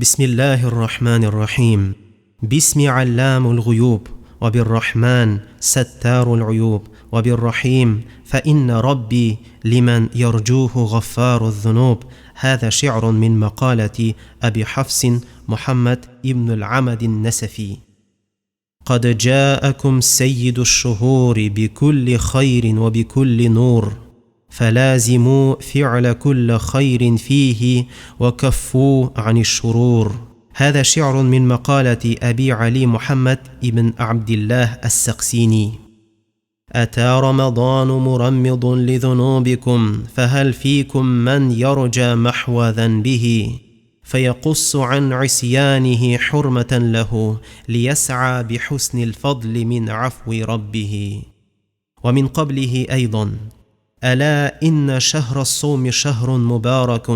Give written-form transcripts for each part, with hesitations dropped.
بسم الله الرحمن الرحيم. باسم علام الغيوب، وبالرحمن ستار العيوب، وبالرحيم فإن ربي لمن يرجوه غفار الذنوب. هذا شعر من مقالة أبي حفص محمد ابن العمد النسفي. قد جاءكم سيد الشهور بكل خير وبكل نور، فلازموا فعل كل خير فيه وكفوا عن الشرور. هذا شعر من مقالة أبي علي محمد ابن عبد الله السقسيني. أتى رمضان مرمض لذنوبكم، فهل فيكم من يرجى محو ذنبه، فيقص عن عصيانه حرمة له، ليسعى بحسن الفضل من عفو ربه. ومن قبله أيضا: ألا إن شهر الصوم شهر مبارك،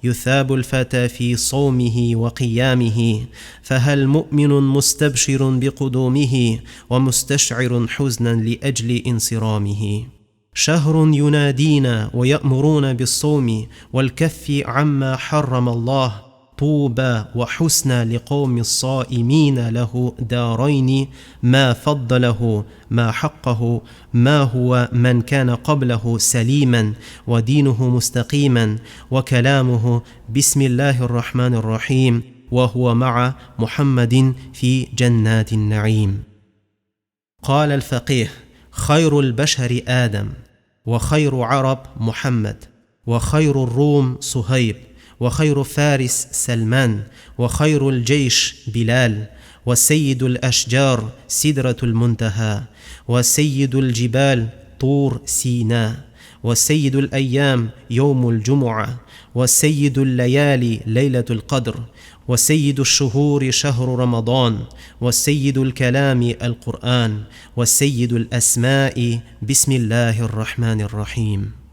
يثاب الفتى في صومه وقيامه، فهل مؤمن مستبشر بقدومه، ومستشعر حزنا لأجل انصرامه. شهر ينادينا ويأمرون بالصوم والكف عما حرم الله، طوبى وحسنى لقوم الصائمين له دارين، ما فضله ما حقه ما هو من كان قبله سليما، ودينه مستقيما، وكلامه بسم الله الرحمن الرحيم، وهو مع محمد في جنات النعيم. قال الفقيه: خير البشر آدم، وخير عرب محمد، وخير الروم صهيب، وخير فارس سلمان، وخير الجيش بلال، وسيد الأشجار سدرة المنتهى، وسيد الجبال طور سيناء، وسيد الأيام يوم الجمعة، وسيد الليالي ليلة القدر، وسيد الشهور شهر رمضان، وسيد الكلام القرآن، وسيد الأسماء بسم الله الرحمن الرحيم.